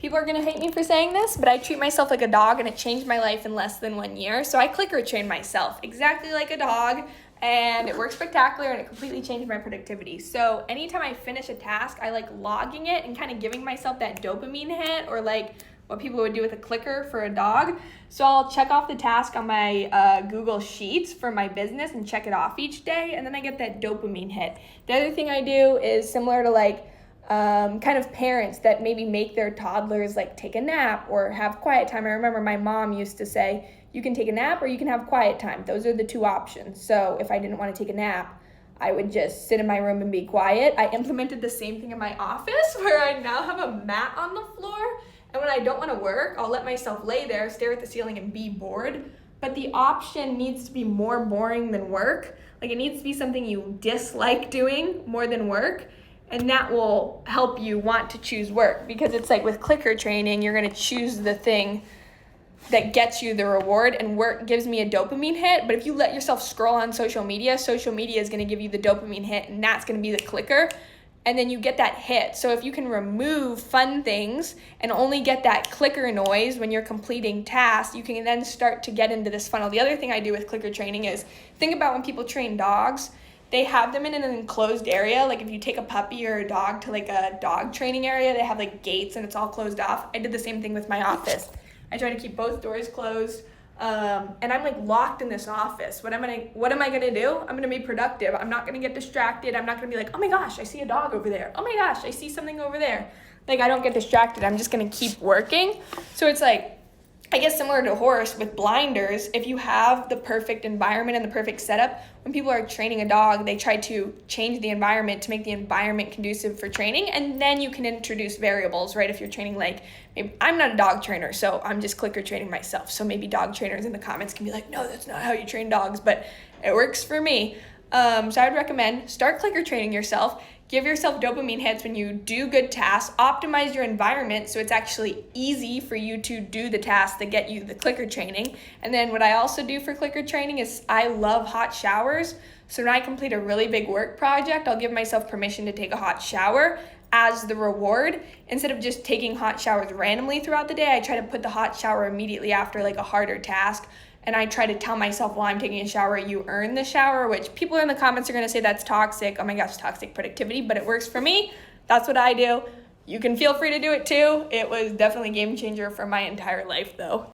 People are going to hate me for saying this, but I treat myself like a dog, and it changed my life in less than 1 year. So I clicker train myself exactly like a dog, and it works spectacular, and it completely changed my productivity. So anytime I finish a task, I like logging it and kind of giving myself that dopamine hit, or like what people would do with a clicker for a dog. So I'll check off the task on my Google Sheets for my business and check it off each day, and then I get that dopamine hit. The other thing I do is similar to like kind of parents that maybe make their toddlers like take a nap or have quiet time. I remember my mom used to say, you can take a nap or you can have quiet time. Those are the two options. So if I didn't want to take a nap, I would just sit in my room and be quiet. I implemented the same thing in my office where I now have a mat on the floor. And when I don't want to work, I'll let myself lay there, stare at the ceiling, and be bored. But the option needs to be more boring than work. Like, it needs to be something you dislike doing more than work. And that will help you want to choose work, because it's like with clicker training, you're going to choose the thing that gets you the reward, and work gives me a dopamine hit. But if you let yourself scroll on social media is going to give you the dopamine hit, and that's going to be the clicker. And then you get that hit. So if you can remove fun things and only get that clicker noise when you're completing tasks, you can then start to get into this funnel. The other thing I do with clicker training is think about when people train dogs. They have them in an enclosed area. Like if you take a puppy or a dog to like a dog training area, they have like gates and it's all closed off. I did the same thing with my office. I try to keep both doors closed. And I'm like locked in this office. What am I gonna do? I'm gonna be productive. I'm not gonna get distracted. I'm not gonna be like, oh my gosh, I see a dog over there. Oh my gosh, I see something over there. Like, I don't get distracted. I'm just gonna keep working. So it's like, I guess similar to a horse with blinders, if you have the perfect environment and the perfect setup, when people are training a dog, they try to change the environment to make the environment conducive for training, and then you can introduce variables, right? If you're training, like, maybe I'm not a dog trainer, so I'm just clicker training myself. So maybe dog trainers in the comments can be like, no, that's not how you train dogs, but it works for me. So I would recommend start clicker training yourself. Give yourself dopamine hits when you do good tasks. Optimize your environment so it's actually easy for you to do the tasks that get you the clicker training. And then what I also do for clicker training is I love hot showers. So when I complete a really big work project, I'll give myself permission to take a hot shower as the reward. Instead of just taking hot showers randomly throughout the day, I try to put the hot shower immediately after like a harder task. And I try to tell myself while I'm taking a shower, you earn the shower, which people in the comments are going to say that's toxic. Oh my gosh, toxic productivity, but it works for me. That's what I do. You can feel free to do it too. It was definitely a game changer for my entire life though.